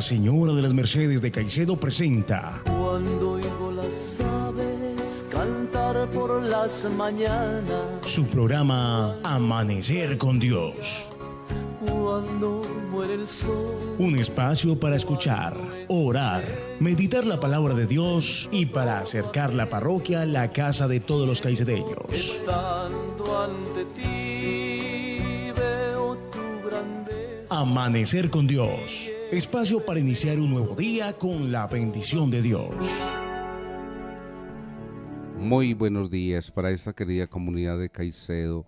Señora de las Mercedes de Caicedo presenta Cuando oigo las aves cantar por las mañanas, su programa Amanecer con Dios. cuando muere el sol, Un espacio para escuchar, orar, meditar la palabra de Dios y para acercar la parroquia a la casa de todos los caicedeños. estando ante ti veo tu grandeza. Amanecer con Dios. Espacio para iniciar un nuevo día con la bendición de Dios. Muy buenos días para esta querida comunidad de Caicedo.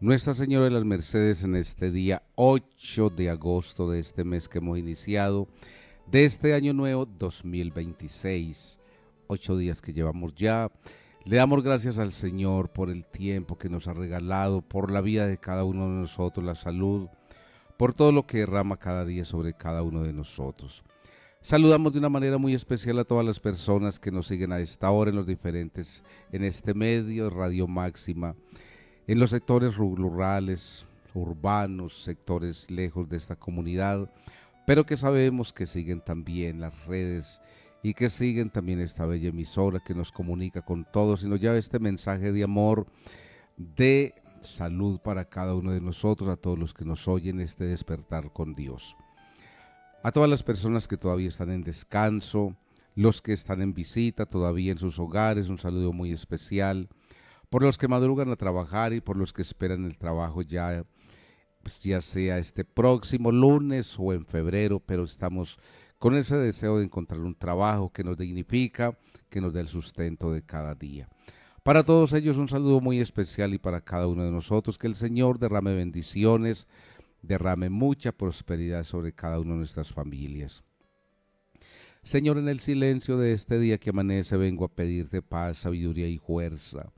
Nuestra Señora de las Mercedes en este día 8 de agosto de este mes que hemos iniciado, de este año nuevo 2026. 8 días que llevamos ya. Le damos gracias al Señor por el tiempo que nos ha regalado, por la vida de cada uno de nosotros, la salud, por todo lo que derrama cada día sobre cada uno de nosotros. Saludamos de una manera muy especial a todas las personas que nos siguen a esta hora en este medio, Radio Máxima, en los sectores rurales, urbanos, sectores lejos de esta comunidad, pero que sabemos que siguen también las redes y que siguen también esta bella emisora que nos comunica con todos y nos lleva este mensaje de amor, de salud para cada uno de nosotros, a todos los que nos oyen este despertar con Dios. A todas las personas que todavía están en descanso, los que están en visita todavía en sus hogares, un saludo muy especial. Por los que madrugan a trabajar y por los que esperan el trabajo ya, pues ya sea este próximo lunes o en febrero, pero estamos con ese deseo de encontrar un trabajo que nos dignifica, que nos dé el sustento de cada día. Para todos ellos un saludo muy especial y para cada uno de nosotros, que el Señor derrame bendiciones, derrame mucha prosperidad sobre cada una de nuestras familias. Señor, en el silencio de este día que amanece vengo a pedirte paz, sabiduría y fuerza.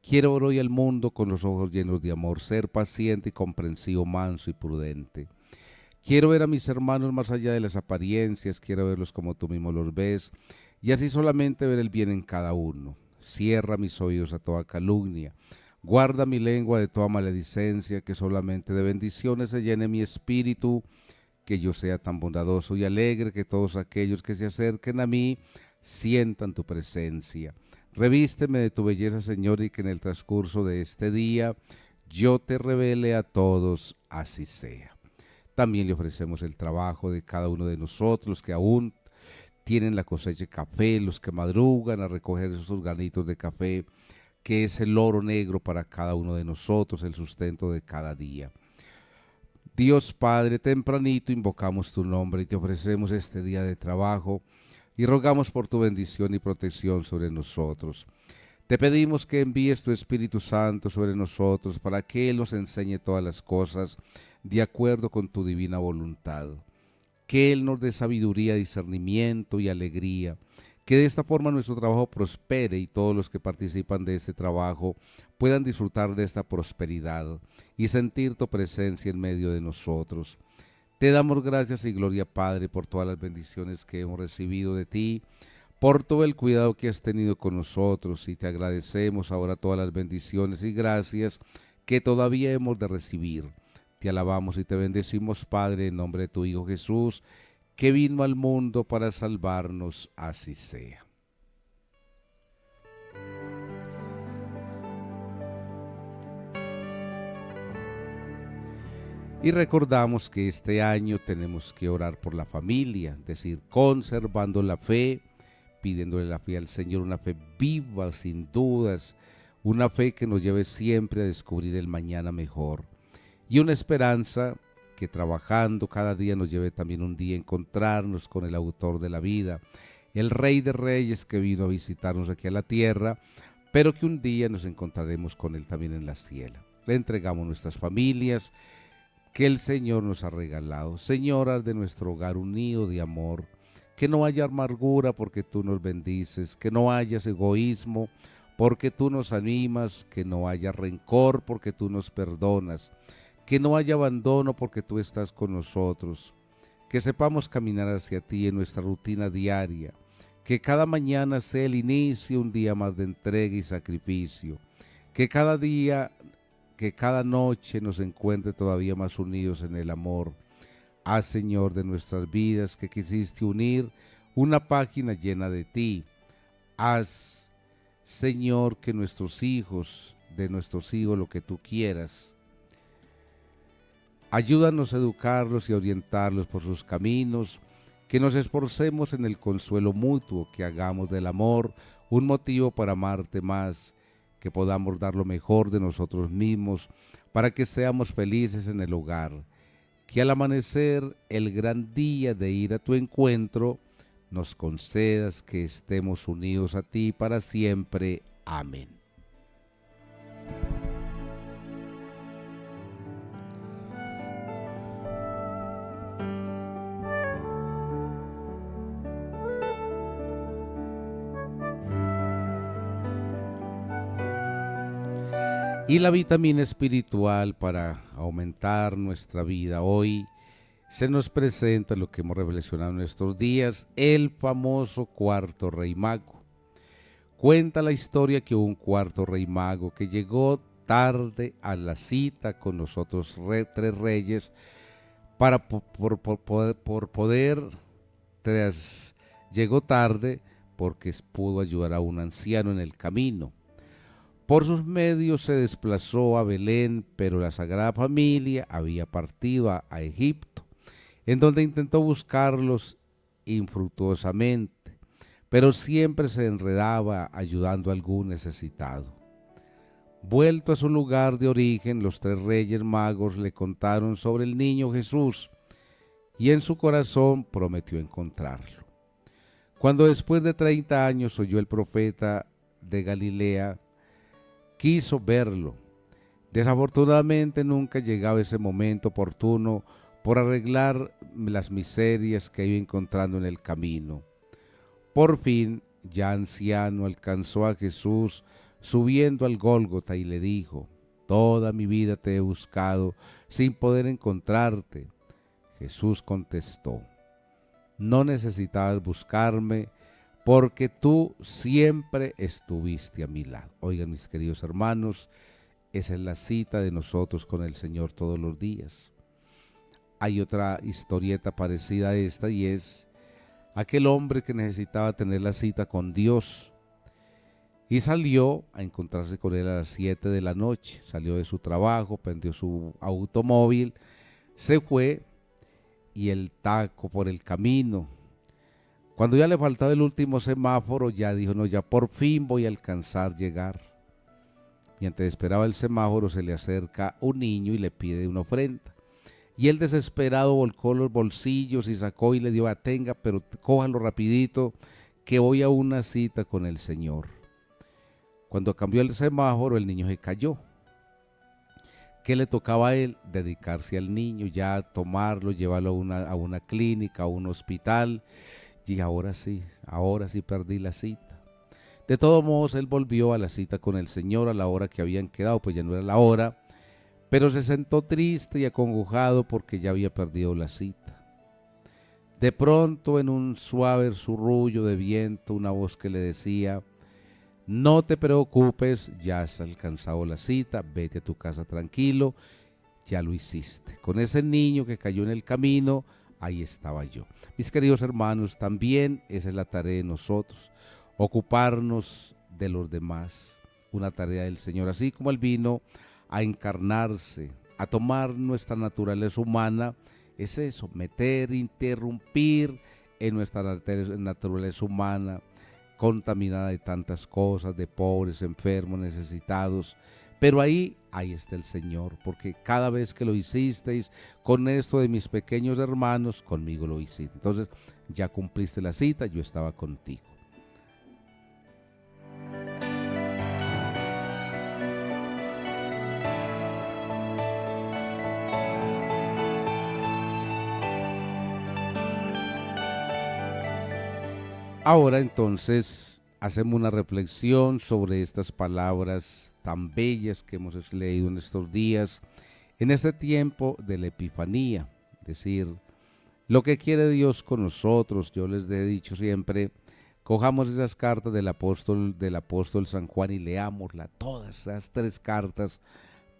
Quiero ver hoy al mundo con los ojos llenos de amor, ser paciente y comprensivo, manso y prudente. Quiero ver a mis hermanos más allá de las apariencias, quiero verlos como tú mismo los ves, y así solamente ver el bien en cada uno. Cierra mis oídos a toda calumnia, guarda mi lengua de toda maledicencia, que solamente de bendiciones se llene mi espíritu, que yo sea tan bondadoso y alegre que todos aquellos que se acerquen a mí sientan tu presencia. Revísteme de tu belleza, Señor, y que en el transcurso de este día yo te revele a todos, así sea. También le ofrecemos el trabajo de cada uno de nosotros, los que aún tienen la cosecha de café, los que madrugan a recoger esos granitos de café, que es el oro negro para cada uno de nosotros, el sustento de cada día. Dios Padre, tempranito invocamos tu nombre y te ofrecemos este día de trabajo y rogamos por tu bendición y protección sobre nosotros. Te pedimos que envíes tu Espíritu Santo sobre nosotros para que Él nos enseñe todas las cosas de acuerdo con tu divina voluntad. Que Él nos dé sabiduría, discernimiento y alegría. Que de esta forma nuestro trabajo prospere y todos los que participan de este trabajo puedan disfrutar de esta prosperidad y sentir tu presencia en medio de nosotros. Te damos gracias y gloria, Padre, por todas las bendiciones que hemos recibido de ti, por todo el cuidado que has tenido con nosotros, y te agradecemos ahora todas las bendiciones y gracias que todavía hemos de recibir. Te alabamos y te bendecimos, Padre, en nombre de tu Hijo Jesús, que vino al mundo para salvarnos, así sea. Y recordamos que este año tenemos que orar por la familia, es decir, conservando la fe, pidiéndole la fe al Señor, una fe viva, sin dudas, una fe que nos lleve siempre a descubrir el mañana mejor. Y una esperanza que trabajando cada día nos lleve también un día a encontrarnos con el autor de la vida, el Rey de Reyes que vino a visitarnos aquí a la tierra, pero que un día nos encontraremos con él también en la cielo. Le entregamos nuestras familias que el Señor nos ha regalado. Señor, haz de nuestro hogar un nido de amor, que no haya amargura porque tú nos bendices, que no haya egoísmo porque tú nos animas, que no haya rencor porque tú nos perdonas, que no haya abandono porque tú estás con nosotros, que sepamos caminar hacia ti en nuestra rutina diaria, que cada mañana sea el inicio, un día más de entrega y sacrificio, que cada día, que cada noche nos encuentre todavía más unidos en el amor. Haz, Señor, de nuestras vidas que quisiste unir una página llena de ti. Haz, Señor, que nuestros hijos, de nuestros hijos, lo que tú quieras. Ayúdanos a educarlos y a orientarlos por sus caminos, que nos esforcemos en el consuelo mutuo, que hagamos del amor un motivo para amarte más, que podamos dar lo mejor de nosotros mismos para que seamos felices en el hogar, que al amanecer el gran día de ir a tu encuentro, nos concedas que estemos unidos a ti para siempre. Amén. Y la vitamina espiritual para aumentar nuestra vida. Hoy se nos presenta lo que hemos reflexionado en estos días, el famoso cuarto rey mago. Cuenta la historia que hubo un cuarto rey mago que llegó tarde a la cita con los otros tres reyes para llegó tarde porque pudo ayudar a un anciano en el camino. Por sus medios se desplazó a Belén, pero la Sagrada Familia había partido a Egipto, en donde intentó buscarlos infructuosamente, pero siempre se enredaba ayudando a algún necesitado. Vuelto a su lugar de origen, los tres reyes magos le contaron sobre el niño Jesús, y en su corazón prometió encontrarlo. Cuando después de 30 años oyó el profeta de Galilea, quiso verlo. Desafortunadamente nunca llegaba ese momento oportuno por arreglar las miserias que iba encontrando en el camino. Por fin, ya anciano, alcanzó a Jesús subiendo al Gólgota y le dijo: toda mi vida te he buscado sin poder encontrarte. Jesús contestó: no necesitabas buscarme, porque tú siempre estuviste a mi lado. Oigan, mis queridos hermanos, esa es la cita de nosotros con el Señor todos los días. Hay otra historieta parecida a esta, y es aquel hombre que necesitaba tener la cita con Dios y salió a encontrarse con él a las 7 de la noche. Salió de su trabajo, prendió su automóvil, se fue, y el taco por el camino. Cuando ya le faltaba el último semáforo, ya dijo: no, ya por fin voy a alcanzar llegar. Mientras esperaba el semáforo, se le acerca un niño y le pide una ofrenda. Y él, desesperado, volcó los bolsillos y sacó y le dio: tenga, pero cójalo rapidito, que voy a una cita con el Señor. Cuando cambió el semáforo, el niño se cayó. ¿Qué le tocaba a él? Dedicarse al niño, ya tomarlo, llevarlo a una clínica, a un hospital. Y ahora sí perdí la cita. De todos modos, él volvió a la cita con el Señor a la hora que habían quedado, pues ya no era la hora, pero se sentó triste y acongojado porque ya había perdido la cita. De pronto, en un suave susurro de viento, una voz que le decía: no te preocupes, ya has alcanzado la cita, vete a tu casa tranquilo, ya lo hiciste. Con ese niño que cayó en el camino, ahí estaba yo. Mis queridos hermanos, también esa es la tarea de nosotros, ocuparnos de los demás, una tarea del Señor, así como Él vino a encarnarse, a tomar nuestra naturaleza humana. Es eso, interrumpir en nuestra naturaleza humana, contaminada de tantas cosas, de pobres, enfermos, necesitados. Pero ahí está el Señor, porque cada vez que lo hicisteis con esto de mis pequeños hermanos, conmigo lo hiciste. Entonces ya cumpliste la cita, yo estaba contigo. Ahora entonces hacemos una reflexión sobre estas palabras tan bellas que hemos leído en estos días, en este tiempo de la Epifanía. Es decir, lo que quiere Dios con nosotros. Yo les he dicho siempre, cojamos esas cartas del apóstol San Juan y leámoslas, todas esas 3 cartas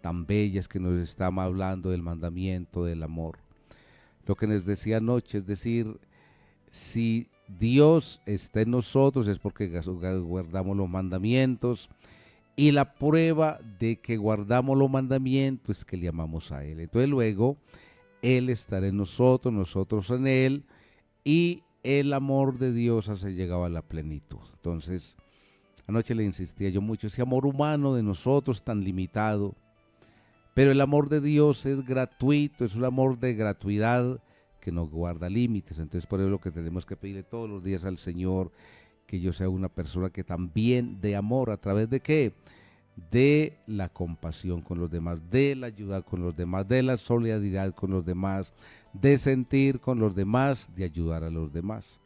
tan bellas que nos están hablando del mandamiento del amor. lo que les decía anoche, es decir, si Dios está en nosotros es porque guardamos los mandamientos, y la prueba de que guardamos los mandamientos es que le amamos a Él. Entonces luego Él estará en nosotros, nosotros en Él, y el amor de Dios hace llegado a la plenitud. Entonces, anoche le insistía yo mucho, ese amor humano de nosotros tan limitado, pero el amor de Dios es gratuito, es un amor de gratuidad que no guarda límites. Entonces por eso lo que tenemos que pedirle todos los días al Señor, que yo sea una persona que también dé amor, ¿a través de qué? De la compasión con los demás, de la ayuda con los demás, de la solidaridad con los demás, de sentir con los demás, de ayudar a los demás.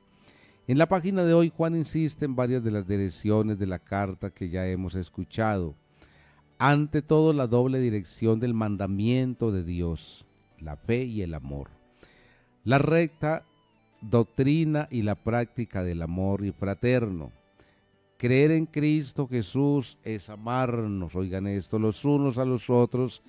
En la página de hoy, Juan insiste en varias de las direcciones de la carta que ya hemos escuchado. Ante todo, la doble dirección del mandamiento de Dios, la fe y el amor. La recta doctrina y la práctica del amor y fraterno. Creer en Cristo Jesús es amarnos, oigan esto, los unos a los otros,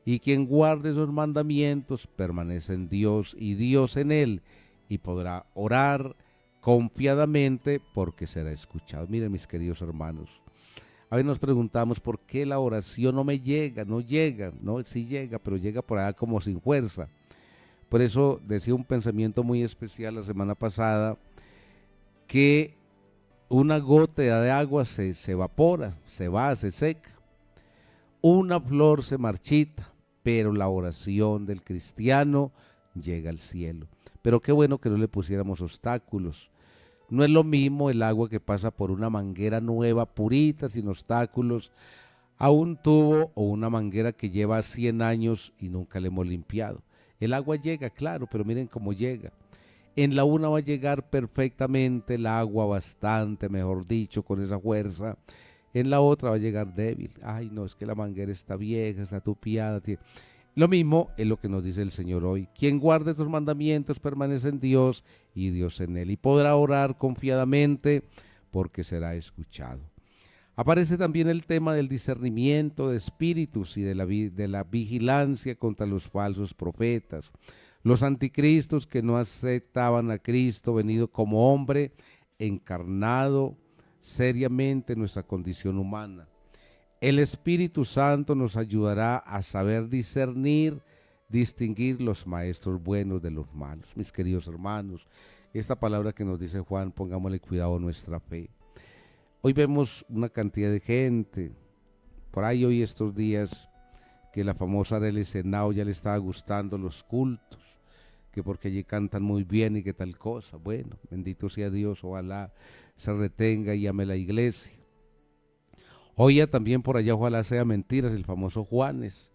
y quien guarde esos mandamientos permanece en Dios y Dios en él, y podrá orar confiadamente porque será escuchado. Miren, mis queridos hermanos, a veces nos preguntamos por qué la oración no llega, sí llega, pero llega por allá como sin fuerza. Por eso decía un pensamiento muy especial la semana pasada, que una gota de agua se evapora, se va, se seca. Una flor se marchita, pero la oración del cristiano llega al cielo. Pero qué bueno que no le pusiéramos obstáculos. No es lo mismo el agua que pasa por una manguera nueva, purita, sin obstáculos, a un tubo o una manguera que lleva 100 años y nunca le hemos limpiado. El agua llega, claro, pero miren cómo llega. En la una va a llegar perfectamente el agua, bastante, mejor dicho, con esa fuerza. En la otra va a llegar débil. Ay, no, es que la manguera está vieja, está tupiada. Lo mismo es lo que nos dice el Señor hoy. Quien guarde estos mandamientos permanece en Dios y Dios en él. Y podrá orar confiadamente porque será escuchado. Aparece también el tema del discernimiento de espíritus y de la vigilancia contra los falsos profetas. Los anticristos que no aceptaban a Cristo venido como hombre, encarnado seriamente en nuestra condición humana. El Espíritu Santo nos ayudará a saber discernir, distinguir los maestros buenos de los malos. Mis queridos hermanos, esta palabra que nos dice Juan, pongámosle cuidado a nuestra fe. Hoy vemos una cantidad de gente, por ahí hoy estos días, que la famosa Arely Senao ya le estaba gustando los cultos, que porque allí cantan muy bien y que tal cosa. Bueno, bendito sea Dios, ojalá se retenga y ame la iglesia. Oía también por allá, ojalá sea mentiras, el famoso Juanes,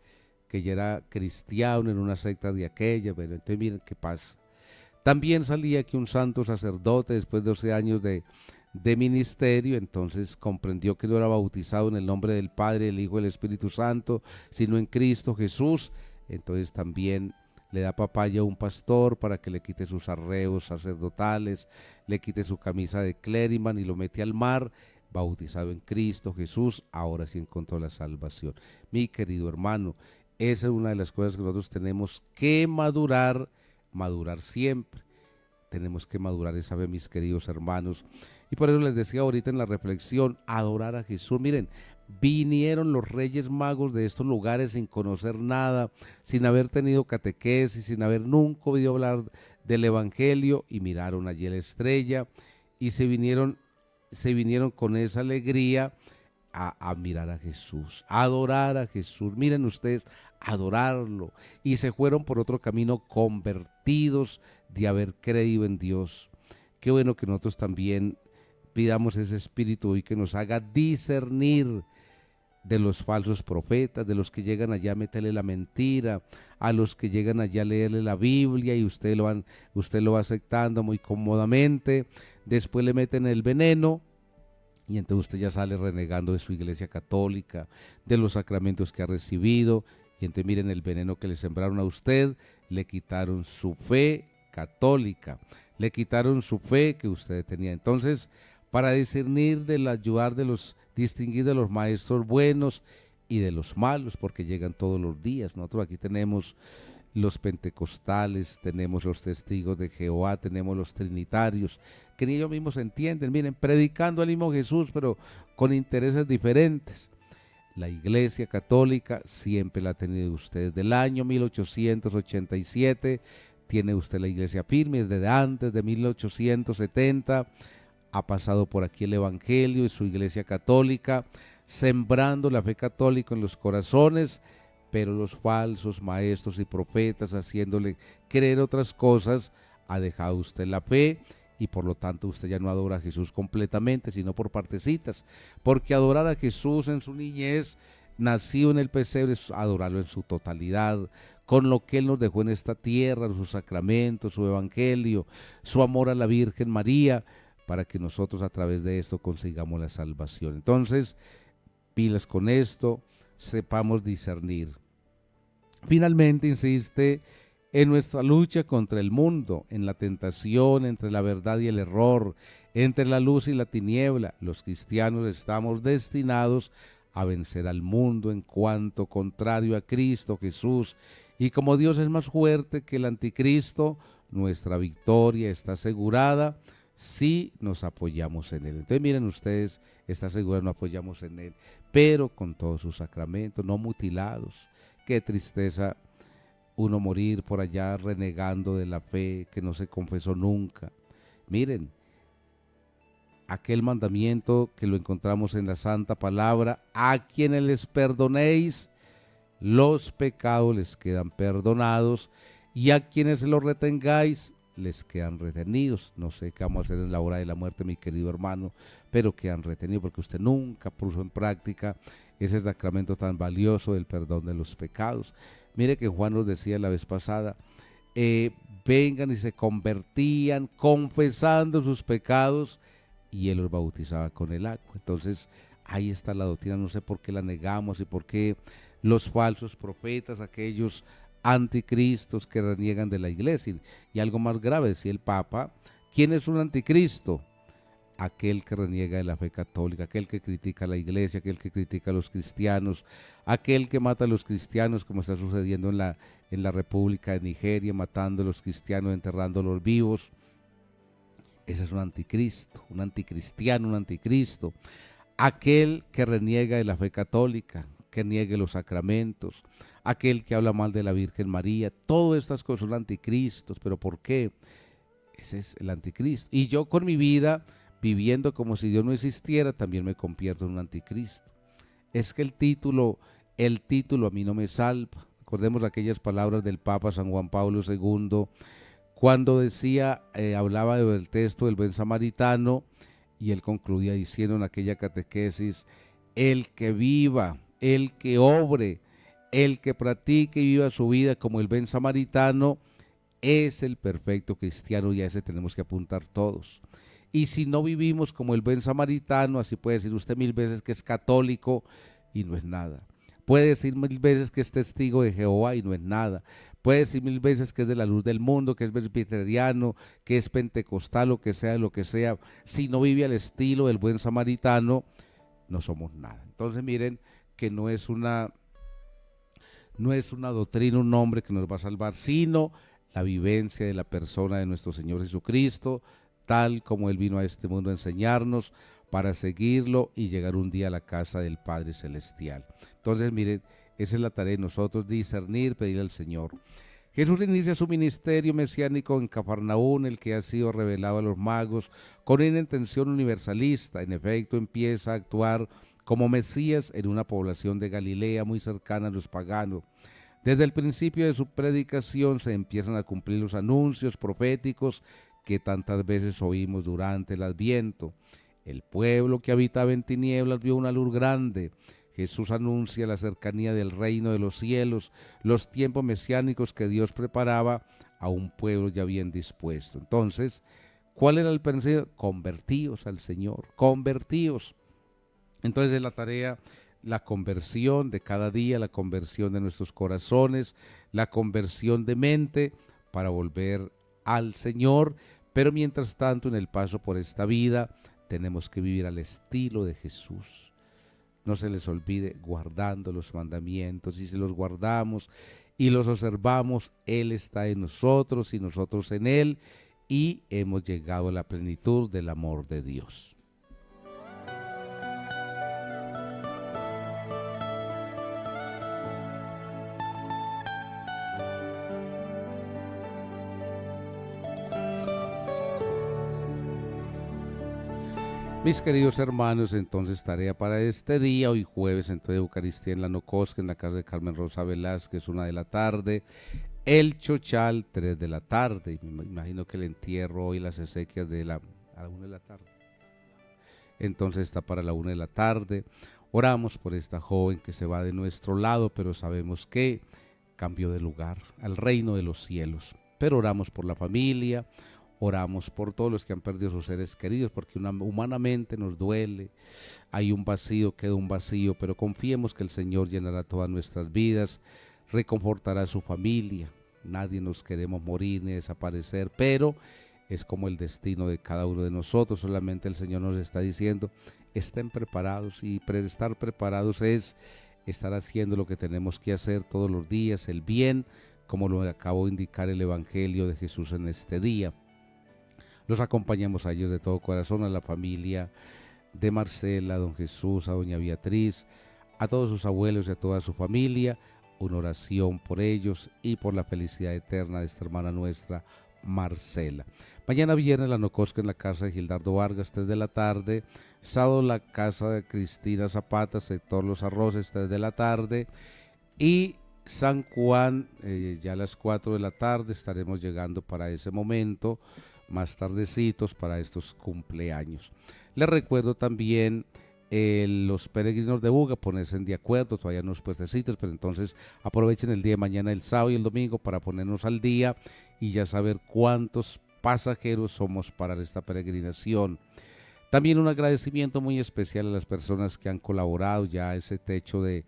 que ya era cristiano en una secta de aquella, pero entonces miren qué pasa. También salía que un santo sacerdote, después de 12 años de ministerio, entonces comprendió que no era bautizado en el nombre del Padre, del Hijo y del Espíritu Santo, sino en Cristo Jesús. Entonces también le da papaya a un pastor para que le quite sus arreos sacerdotales, le quite su camisa de clériman y lo mete al mar, bautizado en Cristo Jesús. Ahora sí encontró la salvación. Mi querido hermano, esa es una de las cosas que nosotros tenemos que madurar siempre. Tenemos que madurar esa fe, mis queridos hermanos. Y por eso les decía ahorita en la reflexión, adorar a Jesús. Miren, vinieron los reyes magos de estos lugares sin conocer nada, sin haber tenido catequesis, sin haber nunca oído hablar del evangelio, y miraron allí la estrella y se vinieron con esa alegría a mirar a Jesús, a adorar a Jesús. Miren ustedes, adorarlo, y se fueron por otro camino convertidos de haber creído en Dios. Qué bueno que nosotros también pidamos ese espíritu y que nos haga discernir de los falsos profetas, de los que llegan allá a meterle la mentira, a los que llegan allá a leerle la Biblia y usted lo va aceptando muy cómodamente, después le meten el veneno y entonces usted ya sale renegando de su iglesia católica, de los sacramentos que ha recibido, y entonces miren el veneno que le sembraron a usted, le quitaron su fe católica, le quitaron su fe que usted tenía. Entonces, para discernir distinguir de los maestros buenos y de los malos, porque llegan todos los días. Nosotros aquí tenemos los pentecostales, tenemos los testigos de Jehová, tenemos los trinitarios, que ni ellos mismos entienden, miren, predicando al mismo Jesús, pero con intereses diferentes. La Iglesia Católica siempre la ha tenido usted. Desde el año 1887 tiene usted la Iglesia firme, desde antes de 1870 ha pasado por aquí el Evangelio y su Iglesia Católica, sembrando la fe católica en los corazones, pero los falsos maestros y profetas haciéndole creer otras cosas, ha dejado usted la fe y por lo tanto usted ya no adora a Jesús completamente, sino por partecitas, porque adorar a Jesús en su niñez, nacido en el pesebre, es adorarlo en su totalidad, con lo que Él nos dejó en esta tierra, sus sacramentos, su evangelio, su amor a la Virgen María, para que nosotros a través de esto consigamos la salvación. Entonces, pilas con esto, sepamos discernir. Finalmente insiste en nuestra lucha contra el mundo, en la tentación entre la verdad y el error, entre la luz y la tiniebla. Los cristianos estamos destinados a vencer al mundo en cuanto contrario a Cristo Jesús, y como Dios es más fuerte que el anticristo, nuestra victoria está asegurada si nos apoyamos en Él. Entonces miren ustedes, está seguro, nos apoyamos en Él, pero con todos sus sacramentos, no mutilados. Qué tristeza uno morir por allá renegando de la fe que no se confesó nunca. Miren, aquel mandamiento que lo encontramos en la Santa Palabra: a quienes les perdonéis los pecados les quedan perdonados, y a quienes los retengáis les quedan retenidos. No sé qué vamos a hacer en la hora de la muerte, mi querido hermano, pero quedan retenidos porque usted nunca puso en práctica ese sacramento tan valioso del perdón de los pecados. Mire que Juan nos decía la vez pasada, vengan y se convertían confesando sus pecados, y Él los bautizaba con el agua. Entonces ahí está la doctrina, no sé por qué la negamos y por qué los falsos profetas, aquellos anticristos que reniegan de la iglesia. Y algo más grave, decía el Papa, ¿quién es un anticristo? Aquel que reniega de la fe católica, aquel que critica a la iglesia, aquel que critica a los cristianos, aquel que mata a los cristianos, como está sucediendo en la República de Nigeria, matando a los cristianos, enterrando a los vivos. Ese es un anticristo, un anticristiano, un anticristo. Aquel que reniega de la fe católica, que niegue los sacramentos, aquel que habla mal de la Virgen María, todas estas cosas son anticristos. ¿Pero por qué? Ese es el anticristo. Y yo con mi vida, viviendo como si Dios no existiera, también me convierto en un anticristo. Es que el título a mí no me salva. Recordemos aquellas palabras del Papa San Juan Pablo II, cuando decía, hablaba del texto del buen samaritano, y él concluía diciendo en aquella catequesis: el que viva, el que obre, el que practique y viva su vida como el buen samaritano, es el perfecto cristiano, y a ese tenemos que apuntar todos. Y si no vivimos como el buen samaritano, así puede decir usted 1000 veces que es católico y no es nada. Puede decir 1000 veces que es testigo de Jehová y no es nada. Puede decir 1000 veces que es de la luz del mundo, que es presbiteriano, que es pentecostal, lo que sea, lo que sea. Si no vive al estilo del buen samaritano, no somos nada. Entonces miren que no es una doctrina, un nombre que nos va a salvar, sino la vivencia de la persona de nuestro Señor Jesucristo, tal como Él vino a este mundo a enseñarnos, para seguirlo y llegar un día a la casa del Padre Celestial. Entonces miren, esa es la tarea de nosotros, discernir, pedir al Señor. Jesús inicia su ministerio mesiánico en Cafarnaún, el que ha sido revelado a los magos, con una intención universalista. En efecto, empieza a actuar como Mesías en una población de Galilea muy cercana a los paganos. Desde el principio de su predicación se empiezan a cumplir los anuncios proféticos que tantas veces oímos durante el Adviento. El pueblo que habitaba en tinieblas vio una luz grande. Jesús anuncia la cercanía del reino de los cielos, los tiempos mesiánicos que Dios preparaba a un pueblo ya bien dispuesto. Entonces, ¿cuál era el pensamiento? Convertíos al Señor, convertíos. Entonces es la tarea, la conversión de cada día, la conversión de nuestros corazones, la conversión de mente para volver al Señor. Pero mientras tanto, en el paso por esta vida, tenemos que vivir al estilo de Jesús. No se les olvide, guardando los mandamientos, y si los guardamos y los observamos, Él está en nosotros y nosotros en Él, y hemos llegado a la plenitud del amor de Dios. Mis queridos hermanos, entonces tarea para este día, hoy jueves, entonces Eucaristía en la Nocosca, en la casa de Carmen Rosa Velázquez, 1 de la tarde, el Chochal, 3 de la tarde, me imagino que el entierro hoy, las exequias a la 1 de la tarde, entonces está para la 1 de la tarde, oramos por esta joven que se va de nuestro lado, pero sabemos que cambió de lugar, al reino de los cielos, pero oramos por la familia, oramos por todos los que han perdido sus seres queridos, porque humanamente nos duele, hay un vacío, queda un vacío, pero confiemos que el Señor llenará todas nuestras vidas, reconfortará a su familia. Nadie nos queremos morir ni desaparecer, pero es como el destino de cada uno de nosotros. Solamente el Señor nos está diciendo, estén preparados, y estar preparados es estar haciendo lo que tenemos que hacer todos los días, el bien, como lo acabo de indicar el Evangelio de Jesús en este día. Los acompañamos a ellos de todo corazón, a la familia de Marcela, a don Jesús, a doña Beatriz, a todos sus abuelos y a toda su familia, una oración por ellos y por la felicidad eterna de esta hermana nuestra, Marcela. Mañana viernes la Nocosca en la casa de Gildardo Vargas, 3 de la tarde, sábado la casa de Cristina Zapata, sector Los Arroces, 3 de la tarde, y San Juan, ya a las 4 de la tarde estaremos llegando para ese momento, más tardecitos para estos cumpleaños. Les recuerdo también los peregrinos de Buga, ponerse de acuerdo, todavía no es puestecitos, pero entonces aprovechen el día de mañana, el sábado y el domingo para ponernos al día y ya saber cuántos pasajeros somos para esta peregrinación. También un agradecimiento muy especial a las personas que han colaborado ya a ese techo de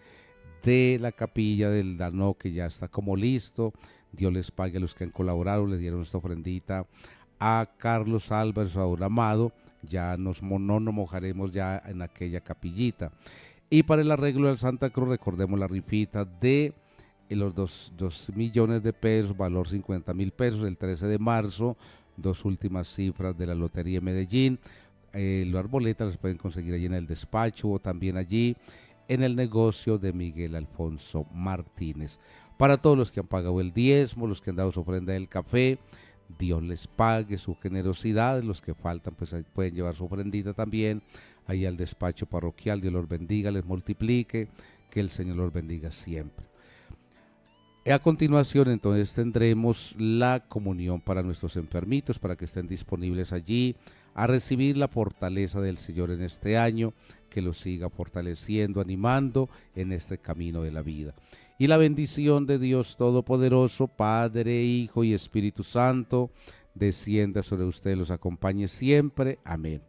la capilla del Danó, que ya está como listo. Dios les pague a los que han colaborado, le dieron esta ofrendita a Carlos Álvarez, a don Amado, ya no nos mojaremos ya en aquella capillita. Y para el arreglo del Santa Cruz, recordemos la rifita de los 2 millones de pesos, valor 50,000 pesos, el 13 de marzo, 2 últimas cifras de la Lotería de Medellín. Las boletas las pueden conseguir allí en el despacho o también allí en el negocio de Miguel Alfonso Martínez. Para todos los que han pagado el diezmo, los que han dado su ofrenda del café, Dios les pague su generosidad. Los que faltan pues pueden llevar su ofrendita también ahí al despacho parroquial. Dios los bendiga, les multiplique, que el Señor los bendiga siempre. A continuación entonces tendremos la comunión para nuestros enfermitos, para que estén disponibles allí a recibir la fortaleza del Señor en este año, que los siga fortaleciendo, animando en este camino de la vida. Y la bendición de Dios Todopoderoso, Padre, Hijo y Espíritu Santo, descienda sobre ustedes, los acompañe siempre. Amén.